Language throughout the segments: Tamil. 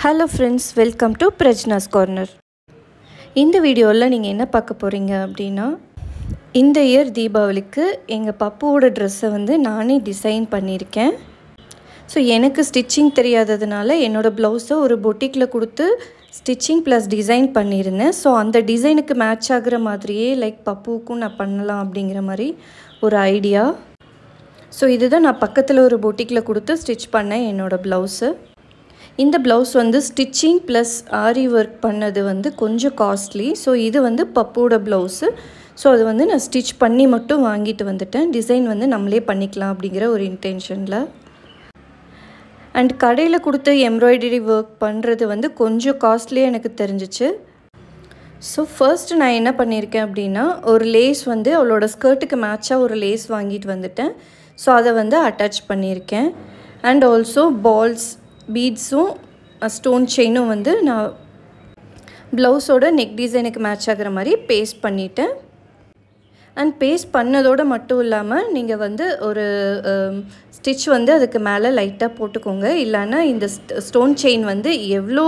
Hello friends, welcome to Prajna's Corner. இந்த வீடியோவில் நீங்கள் என்ன பார்க்க போகிறீங்க அப்படின்னா, இந்த இயர் தீபாவளிக்கு எங்கள் பப்புவோட ட்ரெஸ்ஸை வந்து நானே டிசைன் பண்ணியிருக்கேன். ஸோ எனக்கு ஸ்டிச்சிங் தெரியாததுனால என்னோடய ப்ளவுஸை ஒரு பொட்டிக்கில் கொடுத்து ஸ்டிச்சிங் ப்ளஸ் டிசைன் பண்ணியிருந்தேன். ஸோ அந்த டிசைனுக்கு மேட்ச் ஆகிற மாதிரியே பப்புவுக்கும் நான் பண்ணலாம் அப்படிங்கிற மாதிரி ஒரு ஐடியா. ஸோ இதுதான் நான் பக்கத்தில் ஒரு பொட்டிக்கில் கொடுத்து ஸ்டிச் பண்ணேன் என்னோடய ப்ளவுஸு. இந்த ப்ளவுஸ் வந்து ஸ்டிச்சிங் ப்ளஸ் ஆரி ஒர்க் பண்ணது வந்து கொஞ்சம் காஸ்ட்லி. ஸோ இது வந்து பப்போட ப்ளவுஸு. ஸோ அது வந்து நான் ஸ்டிச் பண்ணி மட்டும் வாங்கிட்டு வந்துட்டேன். டிசைன் வந்து நம்மளே பண்ணிக்கலாம் அப்படிங்கிற ஒரு இன்டென்ஷனில். அண்ட் கடையில் கொடுத்த எம்ப்ராய்டரி ஒர்க் பண்ணுறது வந்து கொஞ்சம் காஸ்ட்லியாக எனக்கு தெரிஞ்சிச்சு. ஸோ ஃபர்ஸ்ட் நான் என்ன பண்ணியிருக்கேன் அப்படின்னா, ஒரு லேஸ் வந்து அவளோட ஸ்கர்ட்டுக்கு மேட்சாக ஒரு லேஸ் வாங்கிட்டு வந்துட்டேன். ஸோ அதை வந்து அட்டாச் பண்ணியிருக்கேன். அண்ட் ஆல்சோ பால்ஸ் பீட்ஸும் ஸ்டோன் செயினும் வந்து நான் ப்ளவுஸோட நெக் டிசைனுக்கு மேட்ச் ஆகிற மாதிரி பேஸ்ட் பண்ணிட்டேன். அண்ட் பேஸ்ட் பண்ணதோடு மட்டும் இல்லாமல் நீங்கள் வந்து ஒரு ஸ்டிச் வந்து அதுக்கு மேலே லைட்டாக போட்டுக்கோங்க. இல்லைன்னா இந்த ஸ்டோன் செயின் வந்து எவ்வளோ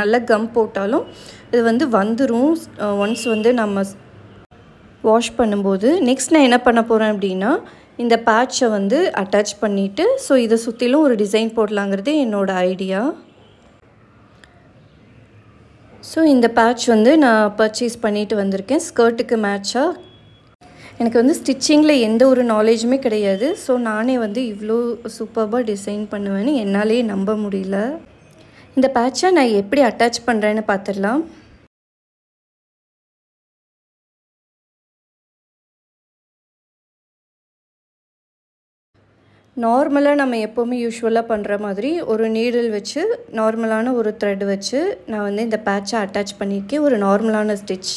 நல்ல கம் போட்டாலும் இது வந்து வந்துடும் ஒன்ஸ் வந்து நம்ம வாஷ் பண்ணும்போது. நெக்ஸ்ட் நான் என்ன பண்ண போகிறேன் அப்படின்னா, இந்த பேட்சை வந்து அட்டாச் பண்ணிவிட்டு ஸோ இதை சுற்றிலும் ஒரு டிசைன் போடலாங்கிறது என்னோடய ஐடியா. ஸோ இந்த பேட்ச் வந்து நான் பர்ச்சேஸ் பண்ணிட்டு வந்திருக்கேன் ஸ்கர்ட்டுக்கு மேட்சாக. எனக்கு வந்து ஸ்டிச்சிங்கில் எந்த ஒரு நாலேஜுமே கிடையாது. ஸோ நானே வந்து இவ்வளோ சூப்பராக டிசைன் பண்ணுவேன்னு என்னாலேயே நம்ப முடியல. இந்த பேட்சை நான் எப்படி அட்டாச் பண்ணுறேன்னு பார்த்துடலாம். நார்மலாக நம்ம எப்போவுமே யூஸ்வலாக பண்ணுற மாதிரி ஒரு நீடில் வச்சு நார்மலான ஒரு த்ரெட் வச்சு நான் வந்து இந்த பேட்சை அட்டாச் பண்ணியிருக்கேன். ஒரு நார்மலான ஸ்டிச்.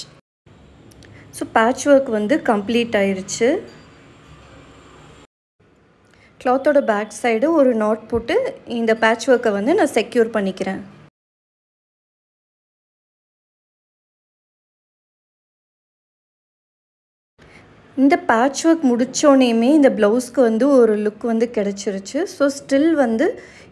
ஸோ பேட்ச் ஒர்க் வந்து கம்ப்ளீட் ஆயிடுச்சு. கிளாத்தோட பேக் சைடு ஒரு நாட் போட்டு இந்த பேட்ச் ஒர்க்கை வந்து நான் செக்யூர் பண்ணிக்கிறேன். இந்த பேட்ச் ஒர்க் முடித்தோடனேயுமே இந்த ப்ளவுஸ்க்கு வந்து ஒரு லுக் வந்து கிடச்சிருச்சு. ஸோ ஸ்டில் வந்து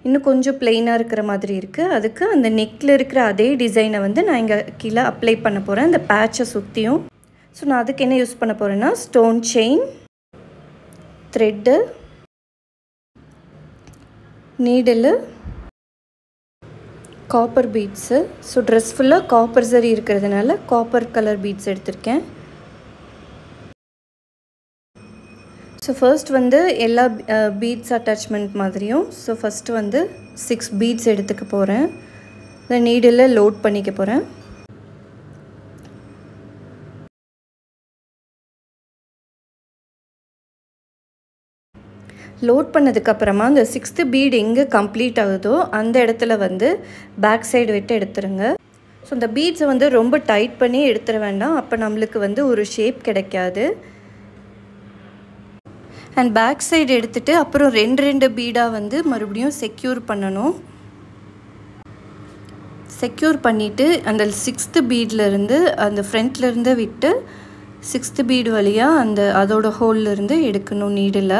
இன்னும் கொஞ்சம் ப்ளெயினாக இருக்கிற மாதிரி இருக்குது. அதுக்கு அந்த நெக்கில் இருக்கிற அதே டிசைனை வந்து நான் இங்கே கீழே அப்ளை பண்ண போகிறேன் இந்த பேட்சை சுற்றியும். ஸோ நான் அதுக்கு என்ன யூஸ் பண்ண போகிறேன்னா, stone chain, thread, needle, copper beads. So dress ஃபுல்லாக காப்பர் சரி இருக்கிறதுனால காப்பர் கலர் பீட்ஸ் எடுத்திருக்கேன். ஸோ ஃபர்ஸ்ட் வந்து எல்லா பீட்ஸ் அட்டாச்மெண்ட் மாதிரியும் ஸோ ஃபஸ்ட்டு வந்து 6 பீட்ஸ் எடுத்துக்க போகிறேன். இந்த நீடில் லோட் பண்ணிக்க போகிறேன். லோட் பண்ணதுக்கப்புறமா இந்த 6th பீட் எங்கே கம்ப்ளீட் ஆகுதோ அந்த இடத்துல வந்து பேக் சைடு விட்டு எடுத்துருங்க. ஸோ இந்த பீட்ஸை வந்து ரொம்ப டைட் பண்ணி எடுத்துட வேண்டாம். அப்போ நம்மளுக்கு வந்து ஒரு ஷேப் கிடைக்காது. அண்ட் பேக் சைடு எடுத்துகிட்டு அப்புறம் 2 பீடாக வந்து மறுபடியும் செக்யூர் பண்ணணும். செக்யூர் பண்ணிவிட்டு அந்த 6th பீட்லேருந்து அந்த ஃப்ரண்ட்லேருந்து விட்டு 6th பீடு வழியாக அதோட ஹோல்லேருந்து எடுக்கணும் நீடில்.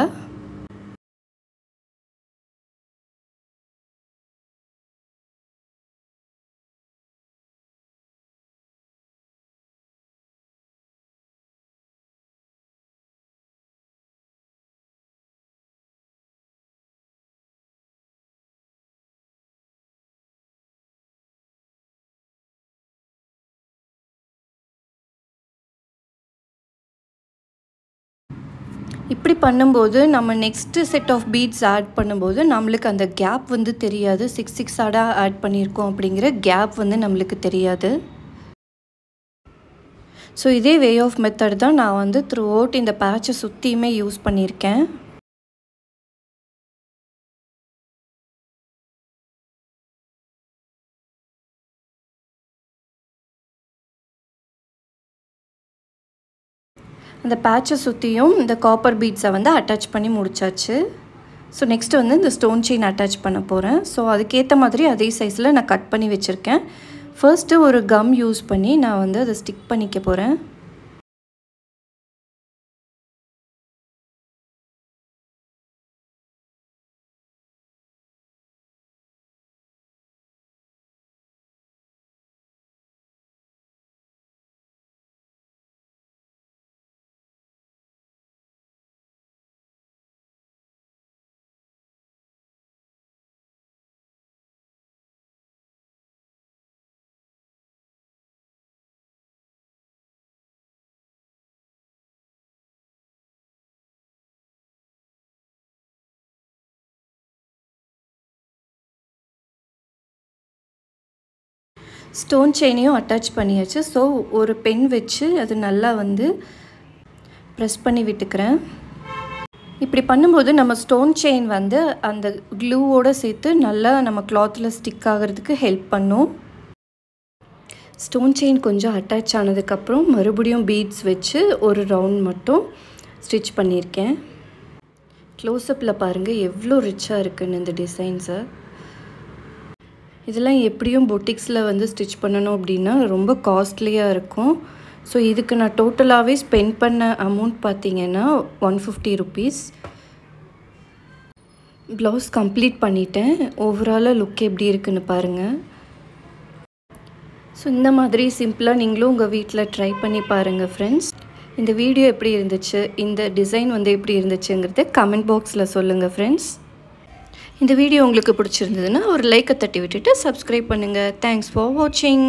இப்படி பண்ணும்போது நம்ம next set of beads add பண்ணும்போது நம்மளுக்கு அந்த கேப் வந்து தெரியாது. 6 ஆட் பண்ணியிருக்கோம் அப்படிங்கிற கேப் வந்து நம்மளுக்கு தெரியாது. ஸோ இதே வே ஆஃப் மெத்தட் தான் நான் வந்து த்ரூ அவுட் இந்த பேட்சை சுற்றியுமே யூஸ் பண்ணியிருக்கேன். அந்த பேட்சை சுற்றியும் இந்த காப்பர் பீட்ஸை வந்து அட்டாச் பண்ணி முடிச்சாச்சு. ஸோ நெக்ஸ்ட்டு வந்து இந்த ஸ்டோன் செயின் அட்டாச் பண்ண போகிறேன். ஸோ அதுக்கேற்ற மாதிரி அதே சைஸில் நான் கட் பண்ணி வச்சுருக்கேன். ஃபர்ஸ்ட்டு ஒரு கம் யூஸ் பண்ணி நான் வந்து அதை ஸ்டிக் பண்ணிக்க போகிறேன். ஸ்டோன் செயினையும் அட்டாச் பண்ணியாச்சு. ஸோ ஒரு பென் வச்சு அது நல்லா வந்து ப்ரெஸ் பண்ணி விட்டுக்கிறேன். இப்படி பண்ணும்போது நம்ம ஸ்டோன் செயின் வந்து அந்த க்ளூவோடு சேர்த்து நல்லா நம்ம கிளாத்தில் ஸ்டிக் ஆகிறதுக்கு ஹெல்ப் பண்ணும். ஸ்டோன் செயின் கொஞ்சம் அட்டாச் ஆனதுக்கப்புறம் மறுபடியும் பீட்ஸ் வச்சு ஒரு ரவுண்ட் மட்டும் ஸ்டிச் பண்ணியிருக்கேன். க்ளோஸ்அப்பில் பாருங்கள் எவ்வளோ ரிச்சாக இருக்குன்னு இந்த டிசைன்ஸை. இதெல்லாம் எப்படியும் பொட்டிக்ஸில் வந்து ஸ்டிச் பண்ணணும் அப்படின்னா ரொம்ப காஸ்ட்லியாக இருக்கும். ஸோ இதுக்கு நான் டோட்டலாகவே ஸ்பெண்ட் பண்ண அமௌண்ட் பார்த்திங்கன்னா 150 ருபீஸ். ப்ளவுஸ் கம்ப்ளீட் பண்ணிட்டேன். ஓவராலாக லுக் எப்படி இருக்குன்னு பாருங்கள். ஸோ இந்த மாதிரி சிம்பிளாக நீங்களும் உங்கள் வீட்டில் ட்ரை பண்ணி பாருங்கள் ஃப்ரெண்ட்ஸ். இந்த வீடியோ எப்படி இருந்துச்சு, இந்த டிசைன் வந்து எப்படி இருந்துச்சுங்கிறத கமெண்ட் பாக்ஸில் சொல்லுங்கள் ஃப்ரெண்ட்ஸ். இந்த வீடியோ உங்களுக்கு பிடிச்சிருந்ததுன்னா ஒரு லைக்கை தட்டி விட்டுட்டு சப்ஸ்கிரைப் பண்ணுங்கள். தேங்க்ஸ் ஃபார் வாட்சிங்.